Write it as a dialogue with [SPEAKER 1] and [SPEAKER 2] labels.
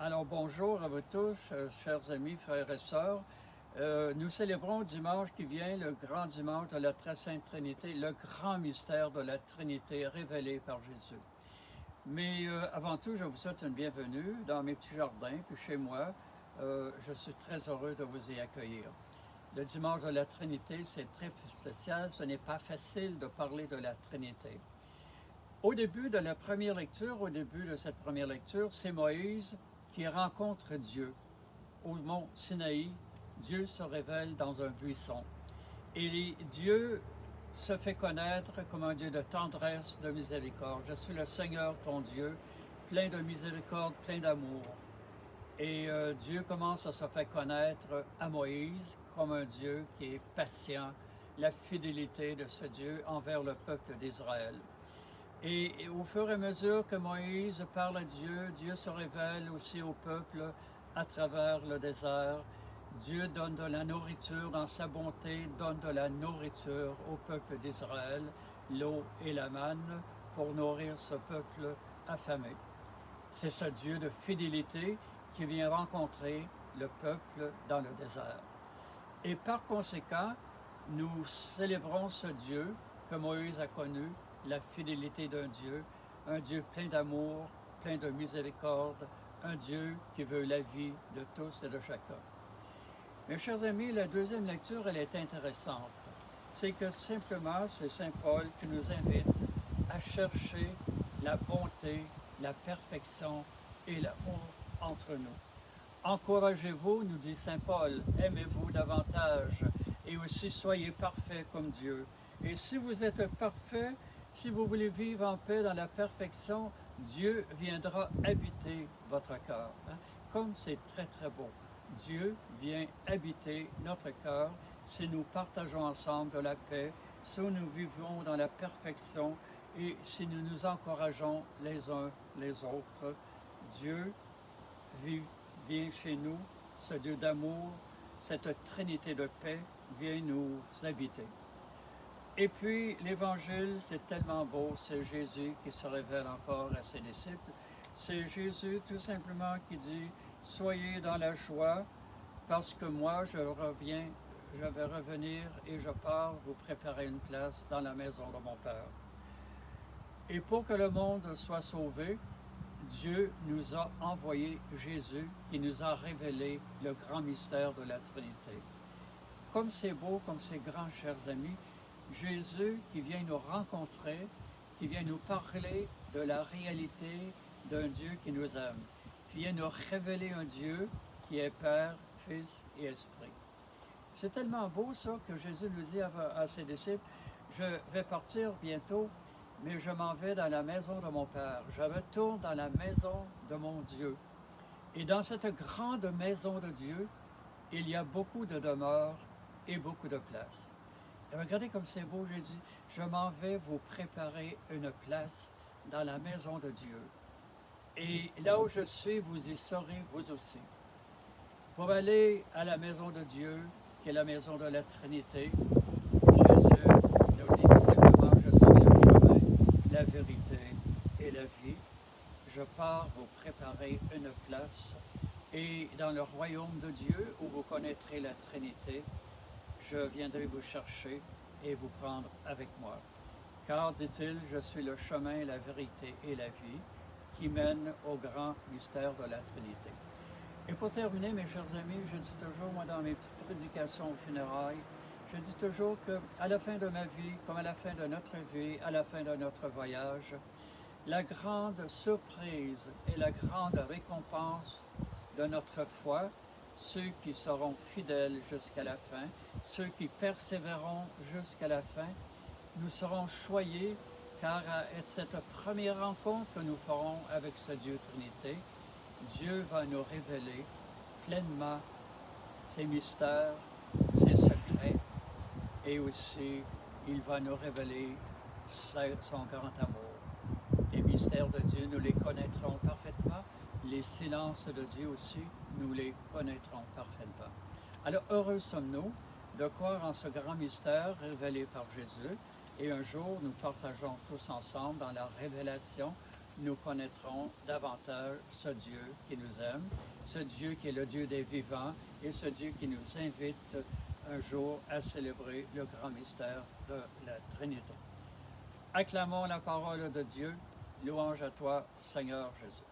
[SPEAKER 1] Alors bonjour à vous tous, chers amis, frères et sœurs. Nous célébrons dimanche qui vient le grand dimanche de la très sainte Trinité, le grand mystère de la Trinité révélé par Jésus. Mais avant tout, je vous souhaite une bienvenue dans mes petits jardins, puis chez moi. Je suis très heureux de vous y accueillir. Le dimanche de la Trinité, c'est très spécial. Ce n'est pas facile de parler de la Trinité. Au début de la première lecture, au début de cette première lecture, c'est Moïse qui rencontre Dieu. Au mont Sinaï, Dieu se révèle dans un buisson. Et Dieu se fait connaître comme un Dieu de tendresse, de miséricorde. Je suis le Seigneur, ton Dieu, plein de miséricorde, plein d'amour. Et Dieu commence à se faire connaître à Moïse comme un Dieu qui est patient, la fidélité de ce Dieu envers le peuple d'Israël. Et au fur et à mesure que Moïse parle à Dieu, Dieu se révèle aussi au peuple à travers le désert. Dieu donne de la nourriture dans sa bonté, donne de la nourriture au peuple d'Israël, l'eau et la manne, pour nourrir ce peuple affamé. C'est ce Dieu de fidélité qui vient rencontrer le peuple dans le désert. Et par conséquent, nous célébrons ce Dieu que Moïse a connu, la fidélité d'un Dieu, un Dieu plein d'amour, plein de miséricorde, un Dieu qui veut la vie de tous et de chacun. Mes chers amis, la deuxième lecture, elle est intéressante. C'est que simplement, c'est Saint Paul qui nous invite à chercher la bonté, la perfection et l'amour entre nous. Encouragez-vous, nous dit Saint Paul, aimez-vous davantage et aussi soyez parfaits comme Dieu. Et si vous êtes parfaits, si vous voulez vivre en paix dans la perfection, Dieu viendra habiter votre cœur. Comme c'est très très beau. Dieu vient habiter notre cœur si nous partageons ensemble de la paix, si nous vivons dans la perfection et si nous nous encourageons les uns les autres. Dieu vient chez nous, ce Dieu d'amour, cette trinité de paix vient nous habiter. Et puis l'Évangile, c'est tellement beau, c'est Jésus qui se révèle encore à ses disciples. C'est Jésus tout simplement qui dit, soyez dans la joie, parce que moi je vais revenir et je pars vous préparer une place dans la maison de mon Père. Et pour que le monde soit sauvé, Dieu nous a envoyé Jésus qui nous a révélé le grand mystère de la Trinité. Comme c'est beau, comme c'est grand, chers amis, Jésus qui vient nous rencontrer, qui vient nous parler de la réalité d'un Dieu qui nous aime, qui vient nous révéler un Dieu qui est Père, Fils et Esprit. C'est tellement beau ça que Jésus nous dit à ses disciples, je vais partir bientôt, mais je m'en vais dans la maison de mon Père. Je retourne dans la maison de mon Dieu. Et dans cette grande maison de Dieu, il y a beaucoup de demeures et beaucoup de places. Et regardez comme c'est beau, j'ai dit, je m'en vais vous préparer une place dans la maison de Dieu. Et là où je suis, vous y serez vous aussi. Pour aller à la maison de Dieu, qui est la maison de la Trinité, Jésus nous dit simplement, je suis le chemin, la vérité et la vie. Je pars vous préparer une place. Et dans le royaume de Dieu, où vous connaîtrez la Trinité, je viendrai vous chercher et vous prendre avec moi. Car, dit-il, je suis le chemin, la vérité et la vie qui mène au grand mystère de la Trinité. Et pour terminer, mes chers amis, je dis toujours, moi, dans mes petites prédications aux funérailles, je dis toujours qu'à la fin de ma vie, comme à la fin de notre vie, à la fin de notre voyage, la grande surprise et la grande récompense de notre foi, ceux qui seront fidèles jusqu'à la fin, ceux qui persévéreront jusqu'à la fin, nous serons choyés car à cette première rencontre que nous ferons avec ce Dieu Trinité, Dieu va nous révéler pleinement ses mystères, ses secrets et aussi il va nous révéler son grand amour. Les mystères de Dieu, nous les connaîtrons parfaitement. Les silences de Dieu aussi, nous les connaîtrons parfaitement. Alors, heureux sommes-nous de croire en ce grand mystère révélé par Jésus. Et un jour, nous partageons tous ensemble dans la révélation nous connaîtrons davantage ce Dieu qui nous aime, ce Dieu qui est le Dieu des vivants et ce Dieu qui nous invite un jour à célébrer le grand mystère de la Trinité. Acclamons la parole de Dieu. Louange à toi, Seigneur Jésus.